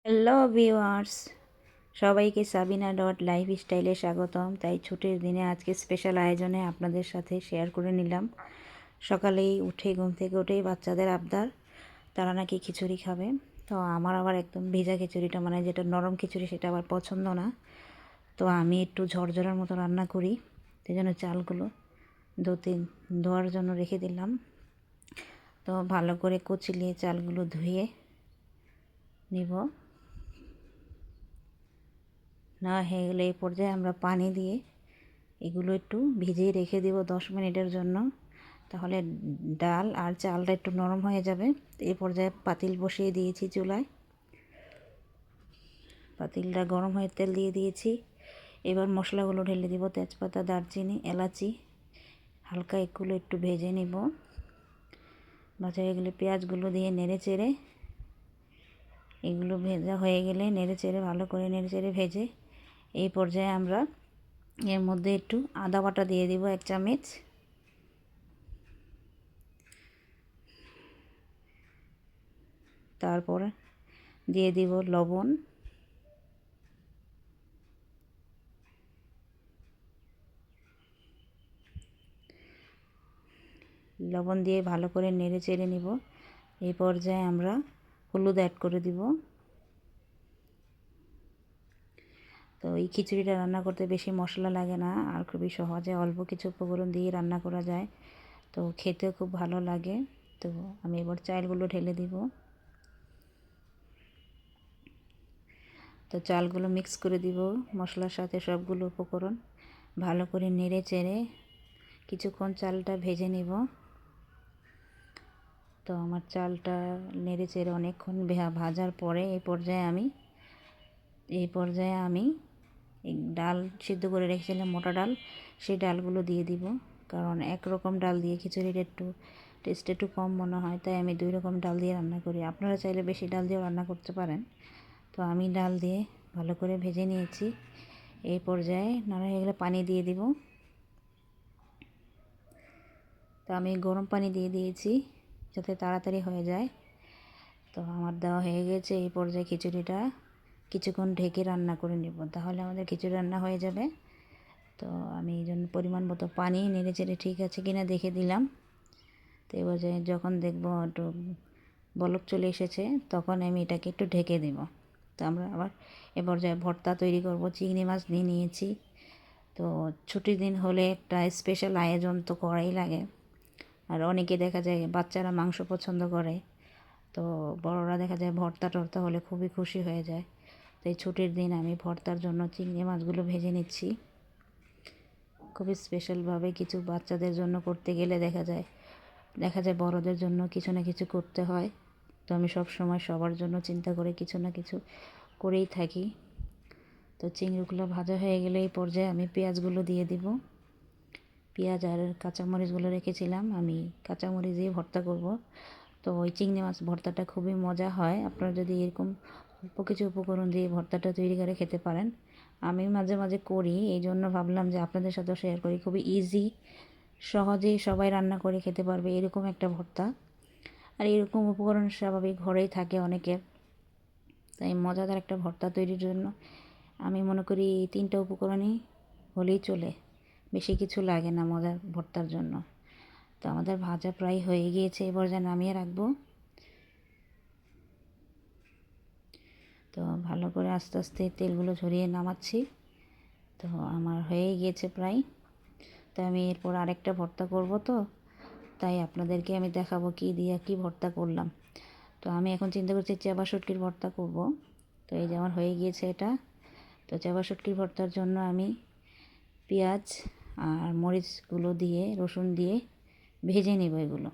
Hello viewers, সবাইকে Sabina dot লাইফস্টাইলে স্বাগতম। তাই ছুটির দিনে আজকে স্পেশাল আয়োজনে আপনাদের সাথে শেয়ার করে নিলাম। সকালেই উঠে ঘুম থেকে উঠেই বাচ্চাদের আবদার, তারা নাকি খিচুড়ি খাবে। তো আমার আবার একদম ভেজা খিচুড়িটা, মানে যেটা নরম খিচুড়ি, সেটা আবার পছন্দ না। তো আমি একটু ঝরঝরার মতো রান্না করি। সেই জন্য চালগুলো ধোয়ার জন্য রেখে দিলাম। তো ভালো করে কচলিয়ে চালগুলো ধুয়ে নিব। না হয়ে গেলে এই পর্যায়ে আমরা পানি দিয়ে এগুলো একটু ভিজিয়ে রেখে দেব 10 মিনিটের জন্য। তাহলে ডাল আর চালটা একটু নরম হয়ে যাবে। এই পর্যায়ে পাতিল বসিয়ে দিয়েছি চুলায়। পাতিলটা গরম হয়ে তেল দিয়ে দিয়েছি। এবার মশলাগুলো ঢেলে দিব। তেজপাতা, দারচিনি, এলাচি হালকা এগুলো একটু ভেজে নিব। ভাজা হয়ে গেলে পেঁয়াজগুলো দিয়ে নেড়ে চেড়ে, এগুলো ভেজা হয়ে গেলে নেড়ে চেড়ে ভালো করে নেড়ে চেড়ে ভেজে এই পর্যায়ে আমরা এর মধ্যে একটু আদা বাটা দিয়ে দিব 1 চামচ। তারপর দিয়ে দিব লবণ, লবণ দিয়ে ভালো করে নেড়ে চেড়ে নিব। এই পর্যায়ে আমরা হলুদ অ্যাড করে দিব। তো এই খিচুড়িটা রান্না করতে বেশি মশলা লাগে না, আর খুবই সহজে অল্প কিছু উপকরণ দিয়ে রান্না করা যায়। তো খেতে খুব ভালো লাগে। তো আমি এবার চালগুলো ঢেলে দিব। তো চালগুলো মিক্স করে দিব মশলার সাথে, সবগুলো উপকরণ ভালো করে নেড়ে চেড়ে কিছুক্ষণ চালটা ভেজে নিব। তো আমার চালটা নেড়ে চেড়ে অনেকক্ষণ ভাজার পরে এই পর্যায়ে আমি এই ডাল সিদ্ধ করে রেখেছিলাম, মোটা ডাল, সেই ডালগুলো দিয়ে দিব। কারণ একরকম ডাল দিয়ে খিচুড়ির একটু টেস্ট একটু কম মনে হয়, তাই আমি 2 রকম ডাল দিয়ে রান্না করি। আপনারা চাইলে বেশি ডাল দিয়েও রান্না করতে পারেন। তো আমি ডাল দিয়ে ভালো করে ভেজে নিয়েছি। এই পর্যায়ে নাড়া হয়ে গেলে পানি দিয়ে দিব। তো আমি গরম পানি দিয়ে দিয়েছি যাতে তাড়াতাড়ি হয়ে যায়। তো আমার দেওয়া হয়ে গেছে। এই পর্যায়ে খিচুড়িটা কিছুক্ষণ ঢেকে রান্না করে নেব, তাহলে আমাদের খিচুড়ি রান্না হয়ে যাবে। তো আমি এই জন্য পরিমাণ মতো পানি নেড়ে চেড়ে ঠিক আছে কিনা দেখে দিলাম। তো এবার যখন দেখব একটু বলক চলে এসেছে, তখন আমি এটাকে একটু ঢেকে দেব। তো আমরা আবার এ পর্যায়ে ভর্তা তৈরি করব। চিংড়ি মাছ নিয়ে নিয়েছি। তো ছুটির দিন হলে একটা স্পেশাল আয়োজন তো করাই লাগে। আর অনেকে দেখা যায় বাচ্চারা মাংস পছন্দ করে, তো বড়রা দেখা যায় ভর্তা টর্তা হলে খুবই খুশি হয়ে যায়। তো এই ছুটির দিন আমি ভর্তার জন্য চিংড়ি মাছগুলো ভেজে নিচ্ছি। খুবই স্পেশালভাবে কিছু বাচ্চাদের জন্য করতে গেলে দেখা যায় বড়দের জন্য কিছু না কিছু করতে হয়। তো আমি সব সময় সবার জন্য চিন্তা করে কিছু না কিছু করেই থাকি। তো চিংড়িগুলো ভাজা হয়ে গেলে এই পর্যায়ে আমি পেঁয়াজগুলো দিয়ে দিব। পেঁয়াজ আর কাঁচামরিচগুলো রেখেছিলাম, আমি কাঁচামরিচ দিয়ে ভর্তা করব। তো ওই চিংড়ি মাছ ভর্তাটা খুবই মজা হয়। আপনারা যদি এরকম অল্প কিছু উপকরণ দিয়ে ভর্তাটা তৈরি করে খেতে পারেন। আমি মাঝে মাঝে করি, এই জন্য ভাবলাম যে আপনাদের সাথেও শেয়ার করি। খুবই ইজি, সহজেই সবাই রান্না করে খেতে পারবে এরকম একটা ভর্তা। আর এরকম উপকরণ স্বাভাবিক ঘরেই থাকে অনেকের। তাই মজাদার একটা ভর্তা তৈরির জন্য আমি মনে করি এই 3টা উপকরণই হলেই চলে, বেশি কিছু লাগে না মজার ভর্তার জন্য। তো আমাদের ভাজা প্রায় হয়ে গিয়েছে, এবার যা নামিয়ে রাখবো। তো ভালো করে আস্তে আস্তে তেলগুলো ঝরিয়ে নামাচ্ছি। তো আমার হয়ে গিয়েছে প্রায়। তো আমি এরপর আরেকটা ভর্তা করব, তো তাই আপনাদেরকে আমি দেখাবো কী দিয়ে কী ভর্তা করলাম। তো আমি এখন চিন্তা করছি চেবা শুটকির ভর্তা করব। তো এই যে আমার হয়ে গিয়েছে এটা। তো চেবা শুটকির ভর্তার জন্য আমি পেঁয়াজ আর মরিচগুলো দিয়ে, রসুন দিয়ে ভেজে নেব এগুলো।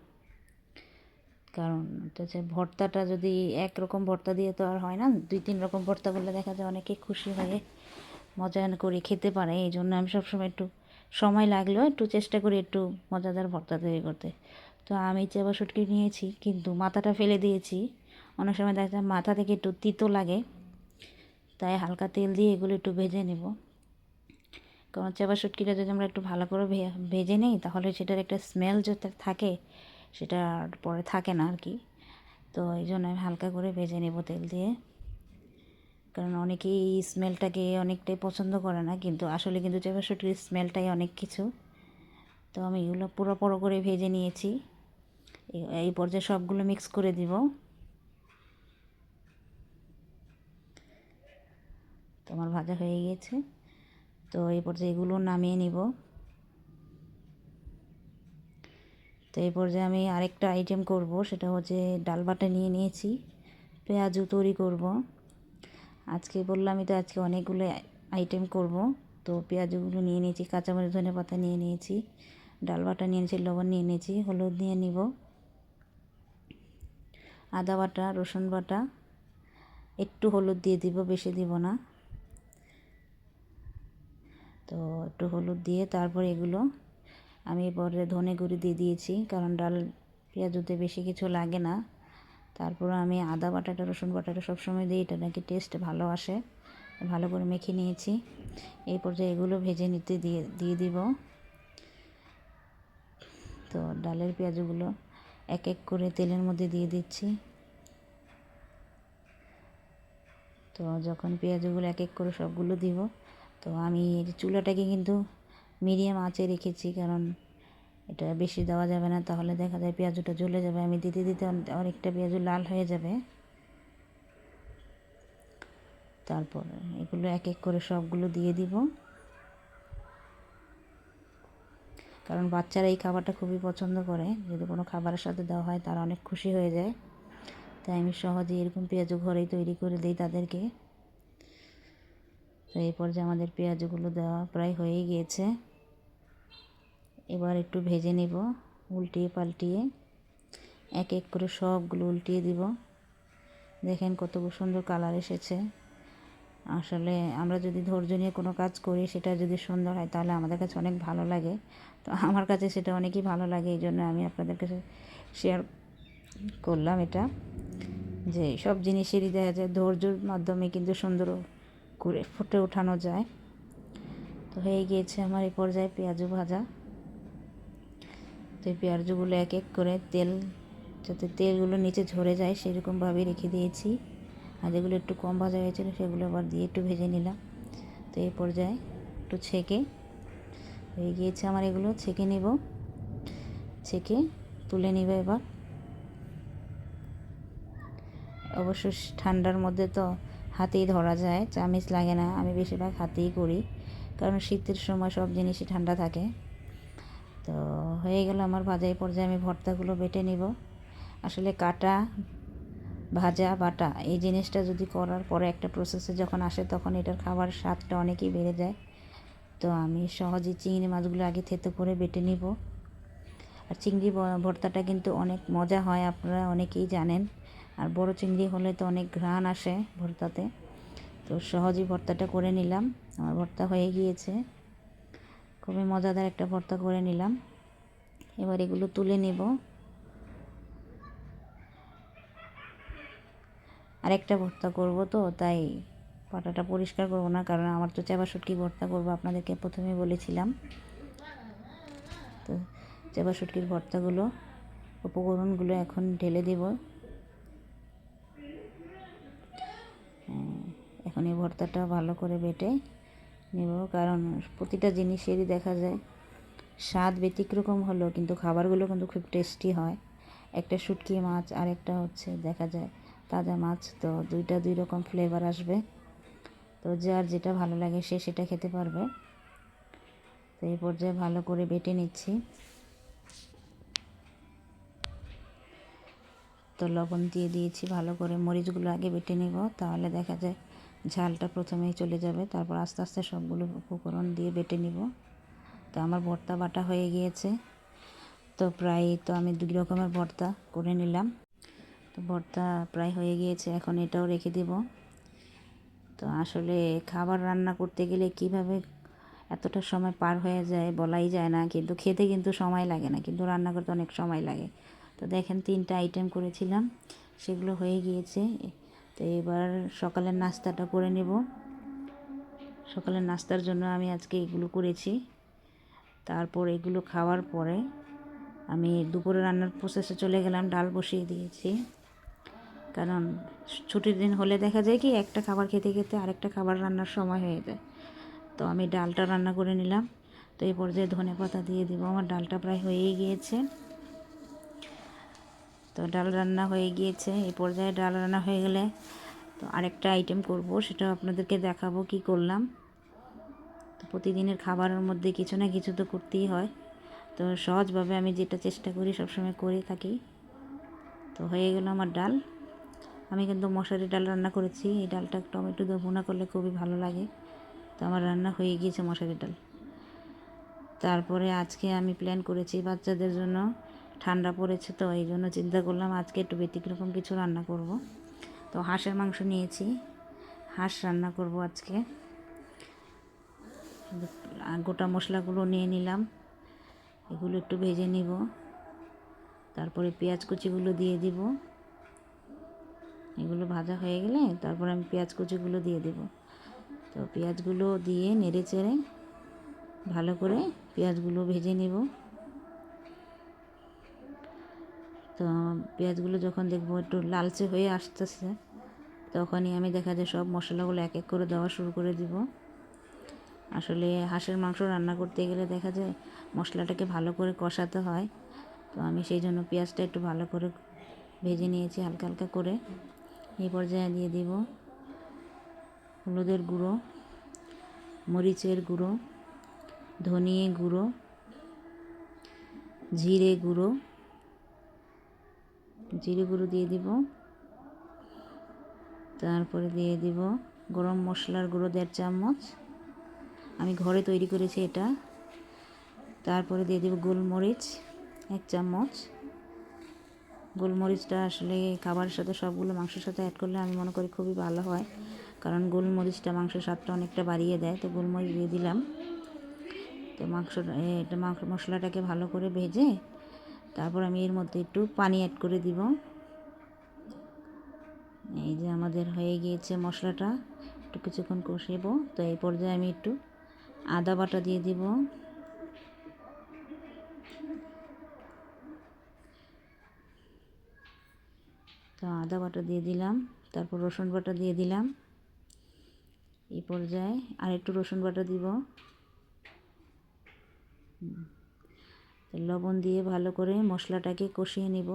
কারণ হচ্ছে ভর্তাটা যদি একরকম ভর্তা দিয়ে তো আর হয় না, 2-3 রকম ভর্তা করলে দেখা যায় অনেকে খুশি হয়ে মজা করে খেতে পারে। এই জন্য আমি সবসময় একটু সময় লাগলেও একটু চেষ্টা করি একটু মজাদার ভর্তা তৈরি করতে। তো আমি চেবা শুটকি নিয়েছি, কিন্তু মাথাটা ফেলে দিয়েছি। অনেক সময় দেখা যায় মাথা থেকে একটু তিতো লাগে, তাই হালকা তেল দিয়ে এগুলো একটু ভেজে নেব। কারণ চেবা শুটকিটা যদি আমরা একটু ভালো করে ভেজে নিই, তাহলে সেটার একটা স্মেল যেটা থাকে সেটা পরে থাকে না আর কি। তো এই জন্য আমি হালকা করে ভেজে নেব তেল দিয়ে। কারণ অনেকেই এই স্মেলটাকে অনেকটাই পছন্দ করে না, কিন্তু আসলে কিন্তু চেপা শুটকির স্মেলটাই অনেক কিছু। তো আমি এগুলো পুরো করে ভেজে নিয়েছি। এই পর্যায়ে সবগুলো মিক্স করে দিব। তো আমার ভাজা হয়ে গিয়েছে। তো এই পর্যায়ে এগুলো নামিয়ে নিব। তো এই পর্যায়ে আমি আরেকটা আইটেম করব, সেটা হচ্ছে ডাল বাটা নিয়ে নিয়েছি, পেঁয়াজু তৈরি করব। আজকে বললামই তো আজকে অনেকগুলো আইটেম করব। তো পেঁয়াজগুলো নিয়ে নিয়েছি, কাঁচামরিচ ধনেপাতা নিয়ে নিয়েছি, ডাল বাটা নিয়ে নিয়েছি, লবণ নিয়ে নিয়েছি, হলুদ নিয়ে নিব, আদা বাটা, রসুন বাটা, একটু হলুদ দিয়ে দিব, বেশি দিব না। তো একটু হলুদ দিয়ে তারপর এগুলো আমি পরে ধনে গুঁড়ি দিয়ে দিয়েছি, কারণ ডাল পেঁয়াজুতে বেশি কিছু লাগে না। তারপর আমি আদা বাটাটা, রসুন বাটাটা সবসময় দিই, এটা নাকি টেস্ট ভালো আসে। ভালো করে মেখে নিয়েছি। এই পর্যায়ে এগুলো ভেজে নিতে দিয়ে দিব। তো ডালের পেঁয়াজগুলো এক এক করে তেলের মধ্যে দিয়ে দিচ্ছি। তো যখন পেঁয়াজগুলো এক এক করে সবগুলো দিব, তো আমি চুলাটাকে কিন্তু মিডিয়াম আঁচে রেখেছি, কারণ এটা বেশি দেওয়া যাবে না, তাহলে দেখা যায় পেঁয়াজটা জ্বলে যাবে। আমি দিতে দিতে অনেকটা পেঁয়াজ লাল হয়ে যাবে। তারপর এগুলো এক এক করে সবগুলো দিয়ে দিব, কারণ বাচ্চারা এই খাবারটা খুবই পছন্দ করে। যদি কোনো খাবারের সাথে দেওয়া হয় তারা অনেক খুশি হয়ে যায়। তাই আমি সহজেই এরকম পেঁয়াজু ঘরেই তৈরি করে দিই তাদেরকে। তো এই পর্যায়ে আমাদের পেঁয়াজগুলো দেওয়া প্রায় হয়ে গিয়েছে। এবার একটু ভেজে নেব, উল্টিয়ে পাল্টিয়ে এক এক করে সবগুলো উল্টিয়ে দিব। দেখেন কত সুন্দর কালার এসেছে। আসলে আমরা যদি ধৈর্য নিয়ে কোনো কাজ করি, সেটা যদি সুন্দর হয় তাহলে আমাদের কাছে অনেক ভালো লাগে। তো আমার কাছে সেটা অনেকই ভালো লাগে, এই জন্য আমি আপনাদের কাছে শেয়ার করলাম এটা, যে সব জিনিসেরই দেখা যায় ধৈর্যের মাধ্যমে কিন্তু সুন্দর করে ফুটে ওঠানো যায়। তো হয়ে গিয়েছে আমার এই পর্যায়ে পেঁয়াজু ভাজা। তো এই পেঁয়াজগুলো এক এক করে যাতে তেলগুলো নিচে ঝরে যায় সেরকমভাবে রেখে দিয়েছি। আর যেগুলো একটু কম ভাজা হয়েছিল সেগুলো আবার দিয়ে একটু ভেজে নিলাম। তো এই পর্যায়ে একটু ছেঁকে হয়ে গিয়েছে আমার, এগুলো ছেঁকে নেব, ছেঁকে তুলে নেব এবার। অবশ্য ঠান্ডার মধ্যে তো হাতেই ধরা যায়, চামিচ লাগে না। আমি বেশিরভাগ হাতেই করি, কারণ শীতের সময় সব জিনিসই ঠান্ডা থাকে। তো হয়ে গেল আমার ভাজা। এই পর্যায়ে আমি ভর্তাগুলো বেটে নিব। আসলে কাটা, ভাজা, বাটা এই জিনিসটা যদি করার পরে একটা প্রসেসে যখন আসে, তখন এটার খাবার স্বাদটা অনেকই বেড়ে যায়। তো আমি সহজেই চিংড়ি মাছগুলো আগে থেতো করে বেটে নিব। আর চিংড়ি ভর্তাটা কিন্তু অনেক মজা হয়, আপনারা অনেকেই জানেন। আর বড় চিংড়ি হলে তো অনেক ঘ্রাণ আসে ভর্তাতে। তো সহজেই ভর্তাটা করে নিলাম। আমার ভর্তা হয়ে গিয়েছে, খুবই মজাদার একটা ভর্তা করে নিলাম। এবার এগুলো তুলে নেব। আরেকটা ভর্তা করব, তো তাই পাটাটা পরিষ্কার করব না, কারণ আমার তো চেপা শুটকি ভর্তা করব, আপনাদেরকে প্রথমে বলেছিলাম। তো চেপা শুটকির ভর্তাগুলো, উপকরণগুলো এখন ঢেলে দেব। এখন এই ভর্তাটা ভালো করে বেটে নেব, কারণ প্রতিটা জিনিসেরই দেখা যায় স্বাদ ব্যতিক্রম হলো, কিন্তু খাবারগুলো কিন্তু খুব টেস্টি হয়। একটা শুটকি মাছ আর একটা হচ্ছে দেখা যায় তাজা মাছ, তো দুইটা দুই রকম ফ্লেভার আসবে। তো যার যেটা ভালো লাগে সে সেটা খেতে পারবে। তো এই পর্যায়ে ভালো করে বেটে নিচ্ছি। তো লবণ দিয়ে দিয়েছি, ভালো করে মরিচগুলো আগে বেটে নেব, তাহলে দেখা যায় ঝালটা প্রথমেই চলে যাবে। তারপর আস্তে আস্তে সবগুলো উপকরণ দিয়ে বেটে নিব। তো আমার ভর্তা বাটা হয়ে গিয়েছে। তো প্রায় তো আমি দুই রকমের ভর্তা করে নিলাম। তো ভর্তা প্রায় হয়ে গিয়েছে, এখন এটাও রেখে দেব। তো আসলে খাবার রান্না করতে গেলে কিভাবে এতটা সময় পার হয়ে যায় বলাই যায় না, কিন্তু খেতে কিন্তু সময় লাগে না, কিন্তু রান্না করতে অনেক সময় লাগে। তো দেখেন 3টা আইটেম করেছিলাম, সেগুলো হয়ে গিয়েছে। তো এবার সকালের নাস্তাটা করে নেব। সকালের নাস্তার জন্য আমি আজকে এগুলো করেছি। তারপর এগুলো খাওয়ার পরে আমি দুপুরে রান্নার প্রসেসে চলে গেলাম। ডাল বসিয়ে দিয়েছি, কারণ ছুটির দিন হলে দেখা যায় কি একটা খাবার খেতে খেতে আরেকটা খাবার রান্নার সময় হয়ে যায়। তো আমি ডালটা রান্না করে নিলাম। তো এই পর্যায়ে ধনেপাতা দিয়ে দিব। আমার ডালটা প্রায় হয়েই গিয়েছে। তো ডাল রান্না হয়ে গিয়েছে। এই পর্যায়ে ডাল রান্না হয়ে গেলে তো আরেকটা আইটেম করব, সেটা আপনাদেরকে দেখাবো কি করলাম। তো প্রতিদিনের খাবারের মধ্যে কিছু না কিছু তো করতেই হয়। তো সহজভাবে আমি যেটা চেষ্টা করি সবসময় করে থাকি। তো হয়ে গেল আমার ডাল। আমি কিন্তু মশারি ডাল রান্না করেছি। এই ডালটা টমেটো দিয়ে ভুনা করলে খুবই ভালো লাগে। তো আমার রান্না হয়ে গিয়েছে মশারি ডাল। তারপরে আজকে আমি প্ল্যান করেছি বাচ্চাদের জন্য, ঠান্ডা পড়েছে তো এই জন্য চিন্তা করলাম আজকে একটু ব্যতিক্রম কিছু রান্না করব। তো হাঁসের মাংস নিয়েছি, হাঁস রান্না করব আজকে। গোটা মশলাগুলো নিয়ে নিলাম, এগুলো একটু ভেজে নিব। তারপরে পেঁয়াজ কুচিগুলো দিয়ে দিব। এগুলো ভাজা হয়ে গেলে তারপরে আমি পেঁয়াজ কুচিগুলো দিয়ে দেব। তো পেঁয়াজগুলো দিয়ে নেড়ে চেড়ে ভালো করে পেঁয়াজগুলো ভেজে নেব। তো পেঁয়াজগুলো যখন দেখবো একটু লালচে হয়ে আসতেছে, তখনই আমি দেখা যায় সব মশলাগুলো এক এক করে দেওয়া শুরু করে দিব। আসলে হাঁসের মাংস রান্না করতে গেলে দেখা যায় মশলাটাকে ভালো করে কষাতে হয়। তো আমি সেই জন্য পেঁয়াজটা একটু ভালো করে ভেজে নিয়েছি হালকা হালকা করে। এই পর্যায়ে দিয়ে দিব হলুদের গুঁড়ো, মরিচের গুঁড়ো, ধনিয়া গুঁড়ো, জিরে গুঁড়ো দিয়ে দিব। তারপরে দিয়ে দিব গরম মশলার গুঁড়ো 1.5 চামচ, আমি ঘরে তৈরি করেছি এটা। তারপরে দিয়ে দিব গোলমরিচ 1 চামচ। গোলমরিচটা আসলে খাবারের সাথে সবগুলো মাংসের সাথে অ্যাড করলে আমি মনে করি খুবই ভালো হয়, কারণ গোলমরিচটা মাংসের স্বাদটা অনেকটা বাড়িয়ে দেয়। তো গোলমরিচ দিয়ে দিলাম। তো মশলাটাকে ভালো করে ভেজে তারপর আমি এর মধ্যে একটু পানি অ্যাড করে দিব। এই যে আমাদের হয়ে গিয়েছে মশলাটা, একটু কিছুক্ষণ কষিয়ে। তো এই পর্যায়ে আমি একটু আদা বাটা দিয়ে দিব। তো আদা বাটা দিয়ে দিলাম, তারপর রসুন বাটা দিয়ে দিলাম। এই পর্যায়ে আর একটু রসুন বাটা দিব। লবণ দিয়ে ভালো করে মশলাটাকে কষিয়ে নিব,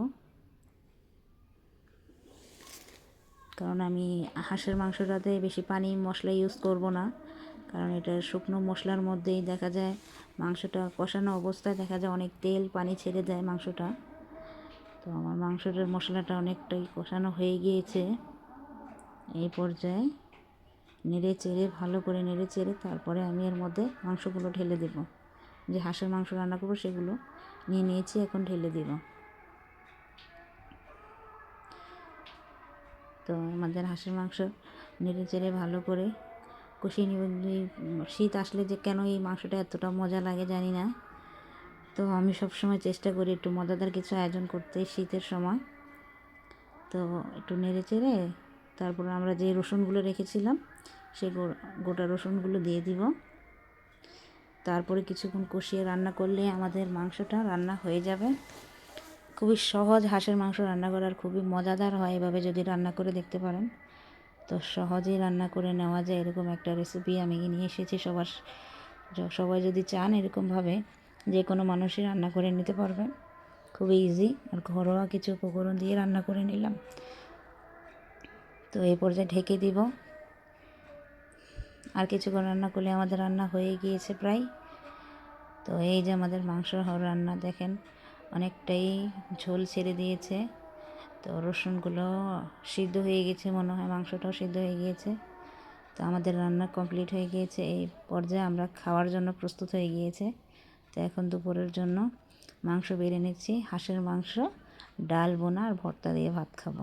কারণ আমি হাঁসের মাংসটাতে বেশি পানি মশলা ইউজ করব না, কারণ এটা শুকনো মশলার মধ্যেই দেখা যায় মাংসটা কষানো অবস্থায় দেখা যায় অনেক তেল পানি ছেড়ে দেয় মাংসটা। তো আমার মাংসটার মশলাটা অনেকটাই কষানো হয়ে গিয়েছে। এই পর্যায়ে নেড়ে চেড়ে ভালো করে নেড়ে চেড়ে তারপরে আমি এর মধ্যে মাংসগুলো ঢেলে দেব। যে হাঁসের মাংস রান্না করবো সেগুলো নিয়ে নিয়েছি, এখন ঢেলে দেব। তো আমাদের হাঁসের মাংস নেড়ে চেড়ে ভালো করে কষিয়ে নিব। শীত আসলে যে কেন এই মাংসটা এতটা মজা লাগে জানি না। তো আমি সবসময় চেষ্টা করি একটু মজাদার কিছু আয়োজন করতে শীতের সময়। তো একটু নেড়ে চেড়ে তারপর আমরা যে রসুনগুলো রেখেছিলাম সেই গোটা রসুনগুলো দিয়ে দিব। তারপরে কিছুক্ষণ কষিয়ে রান্না করলে আমাদের মাংসটা রান্না হয়ে যাবে। খুবই সহজ হাঁসের মাংস রান্না করার, খুবই মজাদার হয় এভাবে যদি রান্না করে দেখতে পারেন। তো সহজেই রান্না করে নেওয়া যায় এরকম একটা রেসিপি আমি নিয়ে এসেছি। সবাই যদি চান এরকমভাবে যে কোনো মানুষই রান্না করে নিতে পারবেন, খুবই ইজি আর ঘরোয়া কিছু উপকরণ দিয়ে রান্না করে নিলাম। তো এই পর্যায়ে ঢেকে দিব। আর কিছুক্ষণ রান্না করলে আমাদের রান্না হয়ে গিয়েছে প্রায়। তো এই যে আমাদের মাংস রান্না দেখেন অনেকটাই ঝোল ছেড়ে দিয়েছে। তো রসুনগুলো সিদ্ধ হয়ে গেছে, মনে হয় মাংসটাও সিদ্ধ হয়ে গিয়েছে। তো আমাদের রান্না কমপ্লিট হয়ে গিয়েছে। এই পর্যায়ে আমরা খাওয়ার জন্য প্রস্তুত হয়ে গিয়েছে। তো এখন দুপুরের জন্য মাংস বেড়ে নিচ্ছি, হাঁসের মাংস, ডাল বোনা আর ভর্তা দিয়ে ভাত খাবো।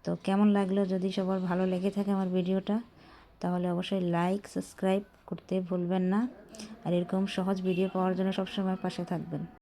তো কেমন লাগলো, যদি সবার ভালো লেগে থাকে আমার ভিডিওটা, তাহলে অবশ্যই লাইক সাবস্ক্রাইব করতে ভুলবেন না। আর এরকম সহজ ভিডিও পাওয়ার জন্য সবসময় পাশে থাকবেন।